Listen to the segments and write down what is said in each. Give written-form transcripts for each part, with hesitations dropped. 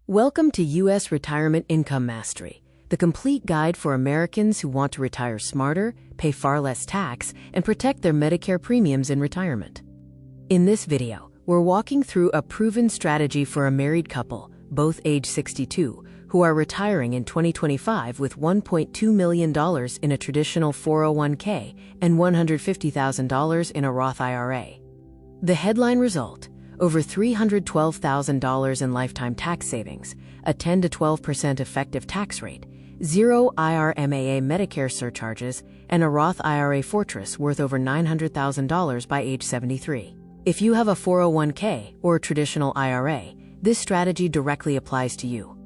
Welcome to U.S. Retirement Income Mastery, the complete guide for Americans who want to retire smarter, pay far less tax, and protect their Medicare premiums in retirement. In this video, we're walking through a proven strategy for a married couple, both age 62, who are retiring in 2025 with $1.2 million in a traditional 401k and $150,000 in a Roth IRA. The headline result: over $312,000 in lifetime tax savings, a 10 to 12% effective tax rate, zero IRMAA Medicare surcharges, and a Roth IRA fortress worth over $900,000 by age 73. If you have a 401k or a traditional IRA, this strategy directly applies to you.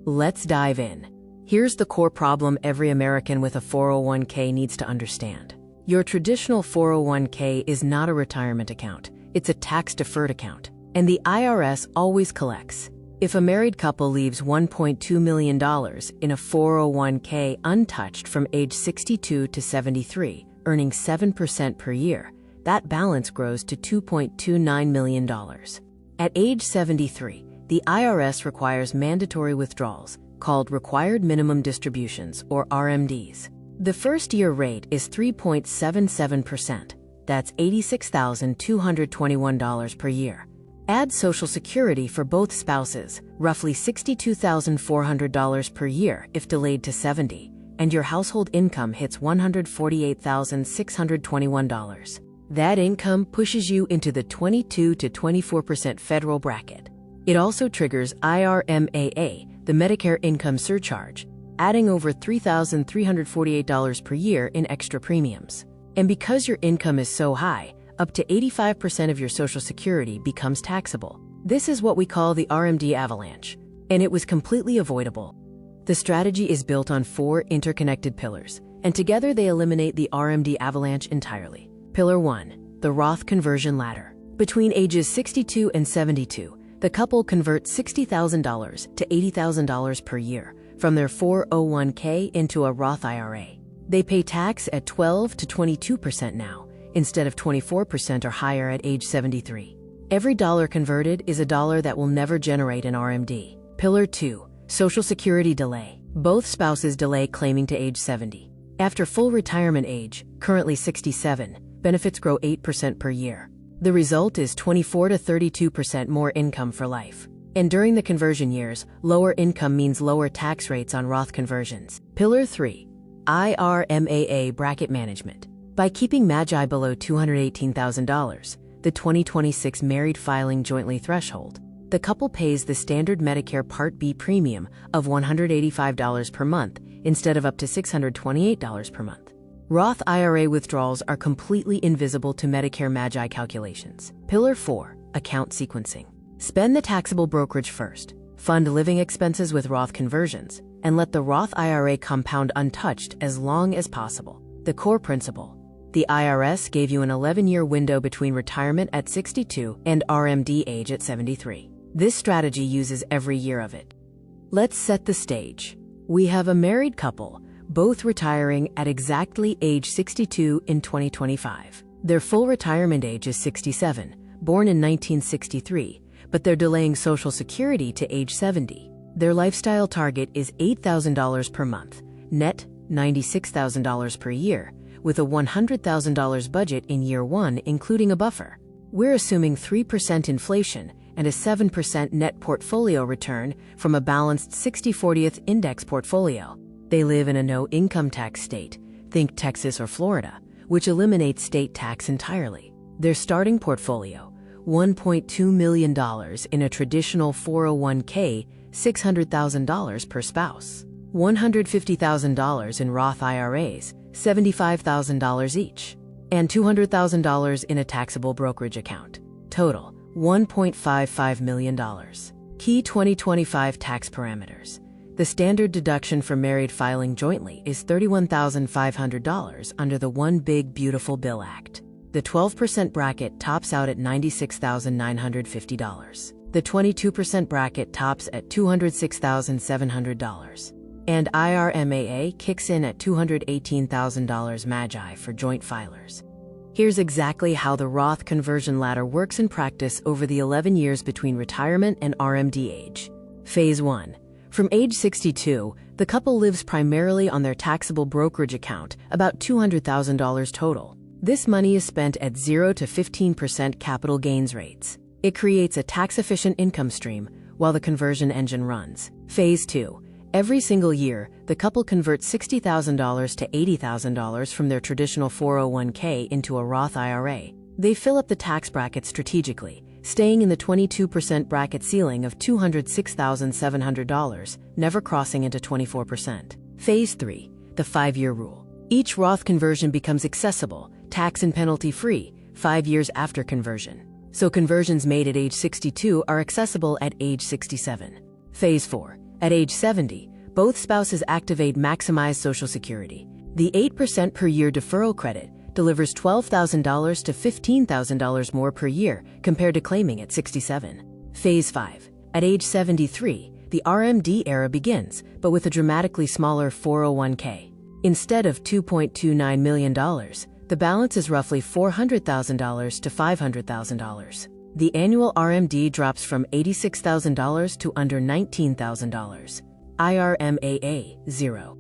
Let's dive in. Here's the core problem every American with a 401k needs to understand. Your traditional 401k is not a retirement account. It's a tax-deferred account, and the IRS always collects. If a married couple leaves $1.2 million in a 401k untouched from age 62 to 73, earning 7% per year, that balance grows to $2.29 million. At age 73, the IRS requires mandatory withdrawals, called Required Minimum Distributions, or RMDs. The first-year rate is 3.77%. That's $86,221 per year. Add Social Security for both spouses, roughly $62,400 per year if delayed to 70, and your household income hits $148,621. That income pushes you into the 22 to 24% federal bracket. It also triggers IRMAA, the Medicare income surcharge, adding over $3,348 per year in extra premiums. And because your income is so high, up to 85% of your Social Security becomes taxable. This is what we call the RMD avalanche, and it was completely avoidable. The strategy is built on 4 interconnected pillars, and together they eliminate the RMD avalanche entirely. Pillar 1, the Roth conversion ladder. Between ages 62 and 72, the couple converts $60,000 to $80,000 per year from their 401k into a Roth IRA. They pay tax at 12 to 22% now, instead of 24% or higher at age 73. Every dollar converted is a dollar that will never generate an RMD. Pillar 2, Social Security delay. Both spouses delay claiming to age 70. After full retirement age, currently 67, benefits grow 8% per year. The result is 24 to 32% more income for life. And during the conversion years, lower income means lower tax rates on Roth conversions. Pillar 3, IRMAA bracket management. By keeping MAGI below $218,000, the 2026 married filing jointly threshold, the couple pays the standard Medicare Part B premium of $185 per month instead of up to $628 per month. Roth IRA withdrawals are completely invisible to Medicare MAGI calculations. Pillar 4, account sequencing. Spend the taxable brokerage first, fund living expenses with Roth conversions, and let the Roth IRA compound untouched as long as possible. The core principle: the IRS gave you an 11-year window between retirement at 62 and RMD age at 73. This strategy uses every year of it. Let's set the stage. We have a married couple, both retiring at exactly age 62 in 2025. Their full retirement age is 67, born in 1963, but they're delaying Social Security to age 70. Their lifestyle target is $8,000 per month, net $96,000 per year, with a $100,000 budget in year 1 including a buffer. We're assuming 3% inflation and a 7% net portfolio return from a balanced 60/40th index portfolio. They live in a no-income tax state, think Texas or Florida, which eliminates state tax entirely. Their starting portfolio: $1.2 million in a traditional 401k, $600,000 per spouse, $150,000 in Roth IRAs, $75,000 each, and $200,000 in a taxable brokerage account. Total, $1.55 million. Key 2025 tax parameters. The standard deduction for married filing jointly is $31,500 under the One Big Beautiful Bill Act. The 12% bracket tops out at $96,950. The 22% bracket tops at $206,700. And IRMAA kicks in at $218,000 MAGI for joint filers. Here's exactly how the Roth conversion ladder works in practice over the 11 years between retirement and RMD age. Phase 1. From age 62, the couple lives primarily on their taxable brokerage account, about $200,000 total. This money is spent at 0 to 15% capital gains rates. It creates a tax-efficient income stream while the conversion engine runs. Phase 2. Every single year, the couple converts $60,000 to $80,000 from their traditional 401k into a Roth IRA. They fill up the tax bracket strategically, staying in the 22% bracket ceiling of $206,700, never crossing into 24%. Phase 3. The 5-year rule. Each Roth conversion becomes accessible, tax and penalty-free, 5 years after conversion. So conversions made at age 62 are accessible at age 67. Phase 4. At age 70, both spouses activate maximized Social Security. The 8% per year deferral credit delivers $12,000 to $15,000 more per year compared to claiming at 67. Phase 5. At age 73, the RMD era begins, but with a dramatically smaller 401k. Instead of $2.29 million, the balance is roughly $400,000 to $500,000. The annual RMD drops from $86,000 to under $19,000. IRMAA 0.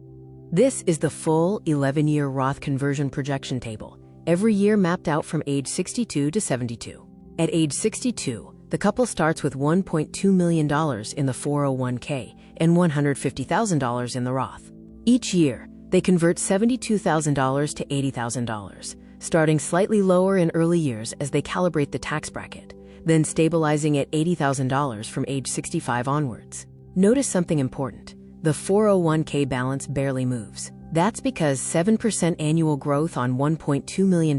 This is the full 11-year Roth conversion projection table, every year mapped out from age 62 to 72. At age 62, the couple starts with $1.2 million in the 401k and $150,000 in the Roth. Each year, they convert $72,000 to $80,000, starting slightly lower in early years as they calibrate the tax bracket, then stabilizing at $80,000 from age 65 onwards. Notice something important. The 401k balance barely moves. That's because 7% annual growth on $1.2 million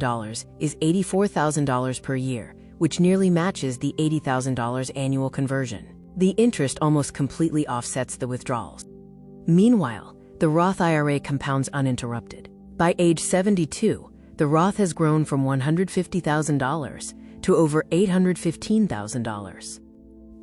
is $84,000 per year, which nearly matches the $80,000 annual conversion. The interest almost completely offsets the withdrawals. Meanwhile, the Roth IRA compounds uninterrupted. By age 72, the Roth has grown from $150,000 to over $815,000.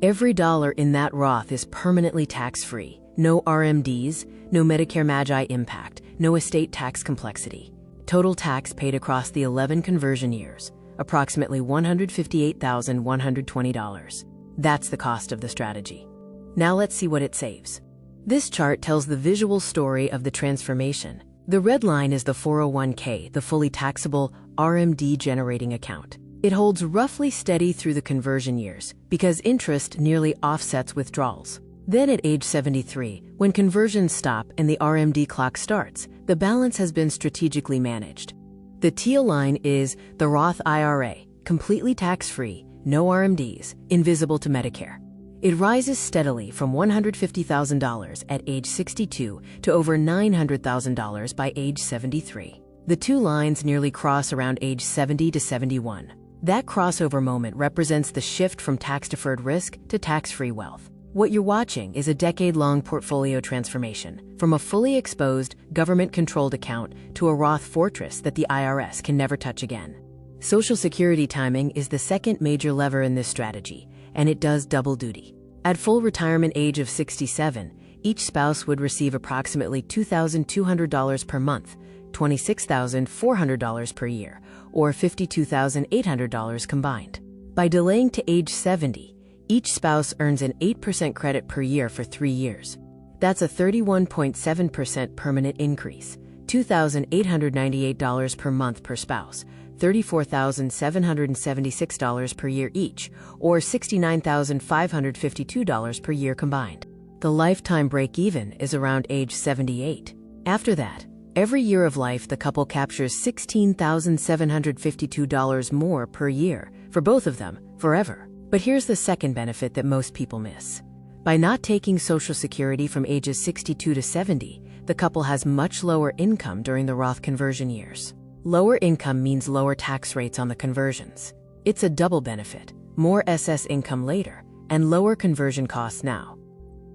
Every dollar in that Roth is permanently tax-free. No RMDs, no Medicare Magi impact, no estate tax complexity. Total tax paid across the 11 conversion years, approximately $158,120. That's the cost of the strategy. Now let's see what it saves. This chart tells the visual story of the transformation. The red line is the 401k, the fully taxable RMD generating account. It holds roughly steady through the conversion years because interest nearly offsets withdrawals. Then at age 73, when conversions stop and the RMD clock starts, the balance has been strategically managed. The teal line is the Roth IRA, completely tax-free, no RMDs, invisible to Medicare. It rises steadily from $150,000 at age 62 to over $900,000 by age 73. The two lines nearly cross around age 70 to 71. That crossover moment represents the shift from tax-deferred risk to tax-free wealth. What you're watching is a decade-long portfolio transformation from a fully exposed, government-controlled account to a Roth fortress that the IRS can never touch again. Social Security timing is the second major lever in this strategy, and it does double duty. At full retirement age of 67, each spouse would receive approximately $2,200 per month, $26,400 per year, or $52,800 combined. By delaying to age 70, each spouse earns an 8% credit per year for 3 years. That's a 31.7% permanent increase, $2,898 per month per spouse, $34,776 per year each, or $69,552 per year combined. The lifetime break-even is around age 78. After that, every year of life the couple captures $16,752 more per year for both of them, forever. But here's the second benefit that most people miss. By not taking Social Security from ages 62 to 70, the couple has much lower income during the Roth conversion years. Lower income means lower tax rates on the conversions. It's a double benefit, more SS income later, and lower conversion costs now.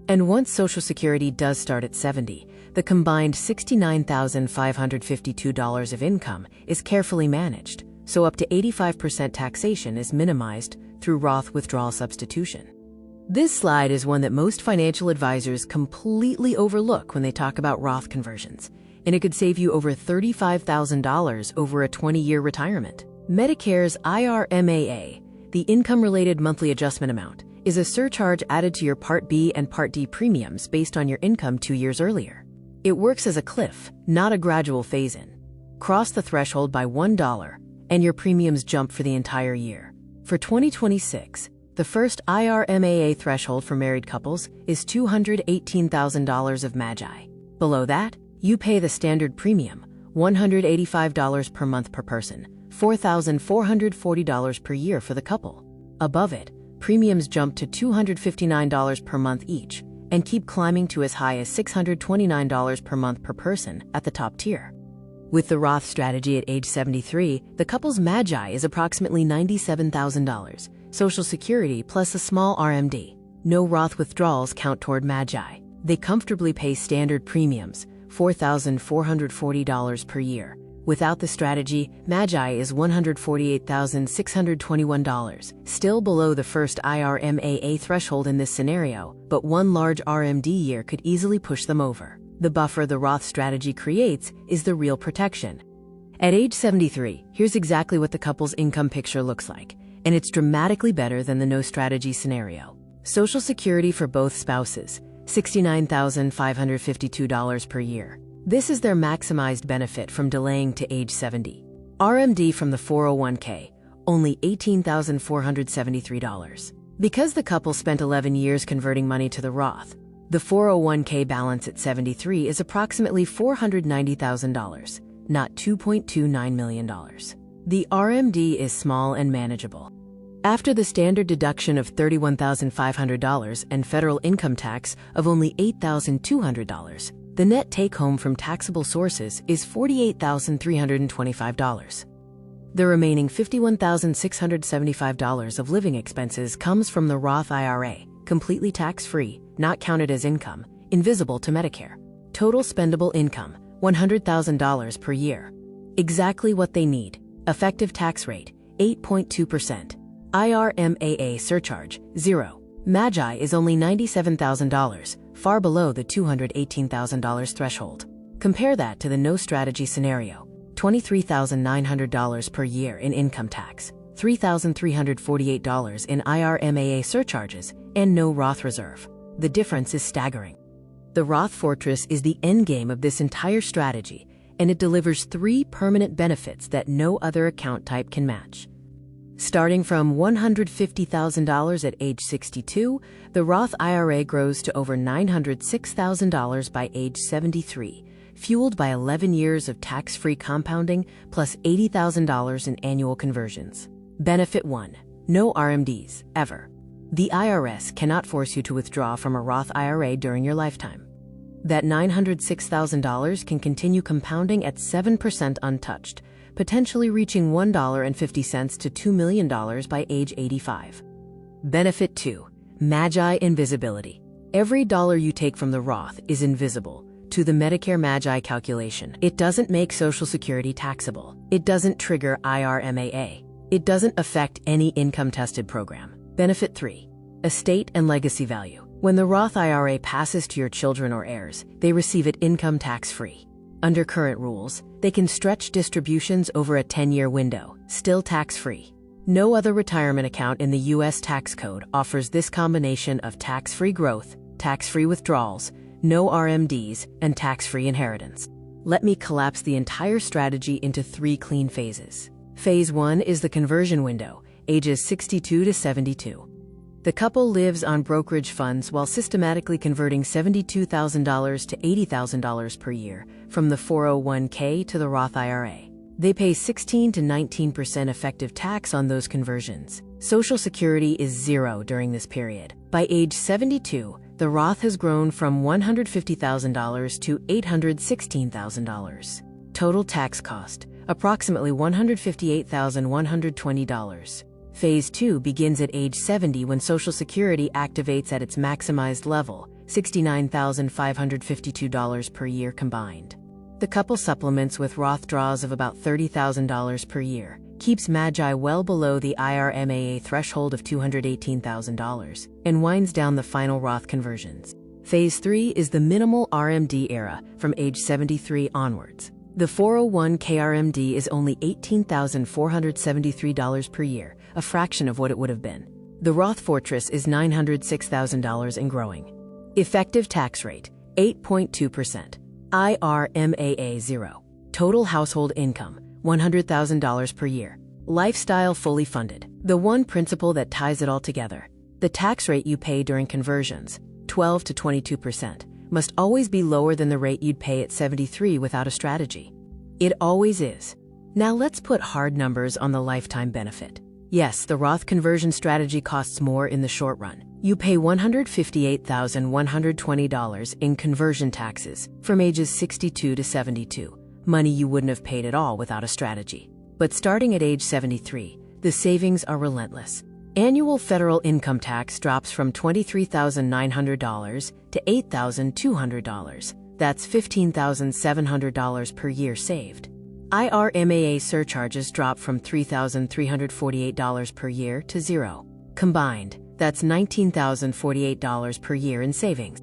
And once Social Security does start at 70, the combined $69,552 of income is carefully managed, so up to 85% taxation is minimized through Roth withdrawal substitution. This slide is one that most financial advisors completely overlook when they talk about Roth conversions, and it could save you over $35,000 over a 20-year retirement. Medicare's IRMAA, the income-related monthly adjustment amount, is a surcharge added to your Part B and Part D premiums based on your income 2 years earlier. It works as a cliff, not a gradual phase-in. Cross the threshold by $1, and your premiums jump for the entire year. For 2026, the first IRMAA threshold for married couples is $218,000 of MAGI. Below that, you pay the standard premium, $185 per month per person, $4,440 per year for the couple. Above it, premiums jump to $259 per month each and keep climbing to as high as $629 per month per person at the top tier. With the Roth strategy at age 73, the couple's MAGI is approximately $97,000, Social Security plus a small RMD. No Roth withdrawals count toward MAGI. They comfortably pay standard premiums, $4,440 per year. Without the strategy, MAGI is $148,621, still below the first IRMAA threshold in this scenario, but one large RMD year could easily push them over. The buffer the Roth strategy creates is the real protection. At age 73, here's exactly what the couple's income picture looks like, and it's dramatically better than the no strategy scenario. Social Security for both spouses, $69,552 per year. This is their maximized benefit from delaying to age 70. RMD from the 401k, only $18,473. Because the couple spent 11 years converting money to the Roth, the 401k balance at 73 is approximately $490,000, not $2.29 million. The RMD is small and manageable. After the standard deduction of $31,500 and federal income tax of only $8,200, the net take-home from taxable sources is $48,325. The remaining $51,675 of living expenses comes from the Roth IRA, completely tax-free, not counted as income, invisible to Medicare. Total spendable income, $100,000 per year. Exactly what they need. Effective tax rate, 8.2%. IRMAA surcharge, 0. MAGI is only $97,000, far below the $218,000 threshold. Compare that to the no strategy scenario, $23,900 per year in income tax, $3,348 in IRMAA surcharges, and no Roth reserve. The difference is staggering. The Roth Fortress is the endgame of this entire strategy, and it delivers 3 permanent benefits that no other account type can match. Starting from $150,000 at age 62, the Roth IRA grows to over $906,000 by age 73, fueled by 11 years of tax-free compounding plus $80,000 in annual conversions. Benefit 1. No RMDs, ever. The IRS cannot force you to withdraw from a Roth IRA during your lifetime. That $906,000 can continue compounding at 7% untouched, potentially reaching $1.50 to $2 million by age 85. Benefit 2. MAGI invisibility. Every dollar you take from the Roth is invisible to the Medicare MAGI calculation. It doesn't make Social Security taxable. It doesn't trigger IRMAA. It doesn't affect any income-tested program. Benefit 3. Estate and legacy value. When the Roth IRA passes to your children or heirs, they receive it income tax-free. Under current rules, they can stretch distributions over a 10-year window, still tax-free. No other retirement account in the U.S. tax code offers this combination of tax-free growth, tax-free withdrawals, no RMDs, and tax-free inheritance. Let me collapse the entire strategy into 3 clean phases. Phase 1 is the conversion window, ages 62 to 72. The couple lives on brokerage funds while systematically converting $72,000 to $80,000 per year from the 401k to the Roth IRA. They pay 16 to 19% effective tax on those conversions. Social Security is 0 during this period. By age 72, the Roth has grown from $150,000 to $816,000. Total tax cost, approximately $158,120. Phase 2 begins at age 70 when Social Security activates at its maximized level, $69,552 per year combined. The couple supplements with Roth draws of about $30,000 per year, keeps MAGI well below the IRMAA threshold of $218,000, and winds down the final Roth conversions. Phase 3 is the minimal RMD era from age 73 onwards. The 401k RMD is only $18,473 per year, a fraction of what it would have been. The Roth Fortress is $906,000 and growing. Effective tax rate, 8.2%. IRMAA 0. Total household income, $100,000 per year. Lifestyle fully funded. The one principle that ties it all together. The tax rate you pay during conversions, 12 to 22%, must always be lower than the rate you'd pay at 73 without a strategy. It always is. Now let's put hard numbers on the lifetime benefit. Yes, the Roth conversion strategy costs more in the short run. You pay $158,120 in conversion taxes from ages 62 to 72, money you wouldn't have paid at all without a strategy. But starting at age 73, the savings are relentless. Annual federal income tax drops from $23,900 to $8,200. That's $15,700 per year saved. IRMAA surcharges drop from $3,348 per year to zero. Combined, that's $19,048 per year in savings.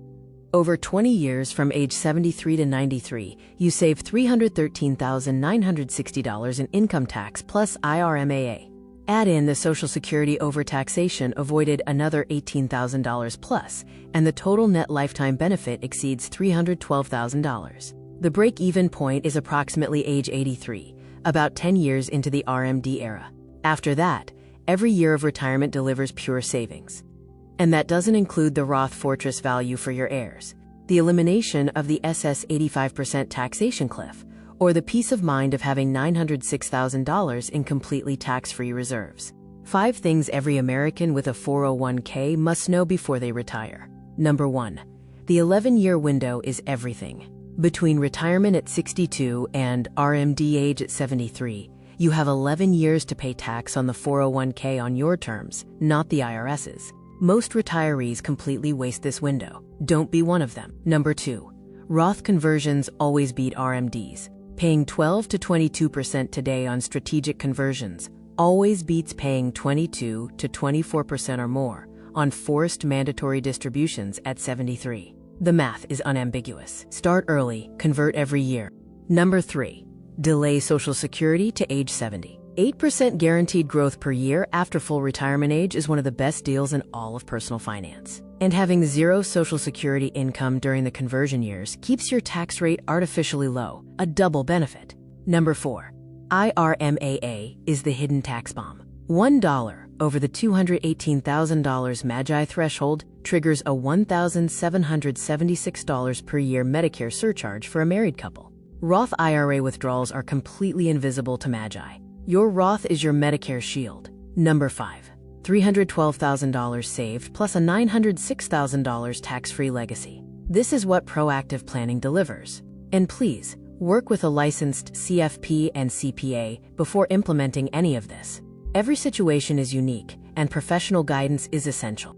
Over 20 years from age 73 to 93, you save $313,960 in income tax plus IRMAA. Add in the Social Security overtaxation avoided another $18,000 plus, and the total net lifetime benefit exceeds $312,000. The break-even point is approximately age 83, about 10 years into the RMD era. After that, every year of retirement delivers pure savings. And that doesn't include the Roth Fortress value for your heirs, the elimination of the SS 85% taxation cliff, or the peace of mind of having $906,000 in completely tax-free reserves. 5 things every American with a 401k must know before they retire. Number 1. The 11-year window is everything. Between retirement at 62 and RMD age at 73, you have 11 years to pay tax on the 401k on your terms, not the IRS's. Most retirees completely waste this window. Don't be one of them. Number 2. Roth conversions always beat RMDs. Paying 12 to 22% today on strategic conversions always beats paying 22 to 24% or more on forced mandatory distributions at 73. The math is unambiguous. Start early, convert every year. Number 3. Delay Social Security to age 70. 8% guaranteed growth per year after full retirement age is one of the best deals in all of personal finance. And having zero Social Security income during the conversion years keeps your tax rate artificially low, a double benefit. Number 4. IRMAA is the hidden tax bomb. $1 over the $218,000 MAGI threshold triggers a $1,776 per year Medicare surcharge for a married couple. Roth IRA withdrawals are completely invisible to MAGI. Your Roth is your Medicare shield. Number 5. $312,000 saved plus a $906,000 tax-free legacy. This is what proactive planning delivers. And please, work with a licensed CFP and CPA before implementing any of this. Every situation is unique, and professional guidance is essential.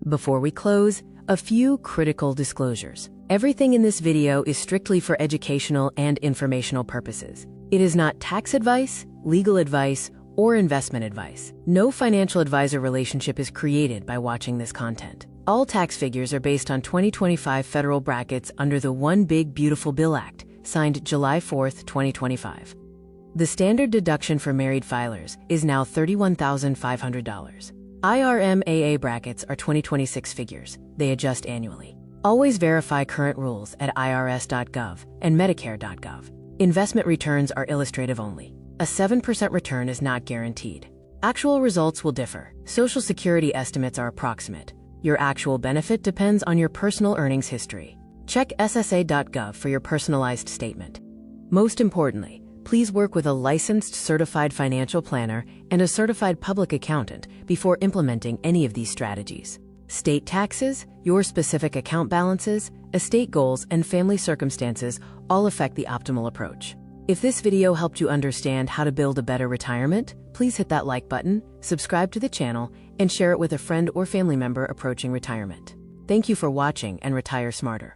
Before we close, a few critical disclosures. Everything in this video is strictly for educational and informational purposes. It is not tax advice, legal advice, or investment advice. No financial advisor relationship is created by watching this content. All tax figures are based on 2025 federal brackets under the One Big Beautiful Bill Act, signed July 4, 2025. The standard deduction for married filers is now $31,500. IRMAA brackets are 2026 figures. They adjust annually. Always verify current rules at irs.gov and medicare.gov. Investment returns are illustrative only. A 7% return is not guaranteed. Actual results will differ. Social Security estimates are approximate. Your actual benefit depends on your personal earnings history. Check ssa.gov for your personalized statement. Most importantly, please work with a licensed certified financial planner and a certified public accountant before implementing any of these strategies. State taxes, your specific account balances, estate goals, and family circumstances all affect the optimal approach. If this video helped you understand how to build a better retirement, please hit that like button, subscribe to the channel, and share it with a friend or family member approaching retirement. Thank you for watching and retire smarter.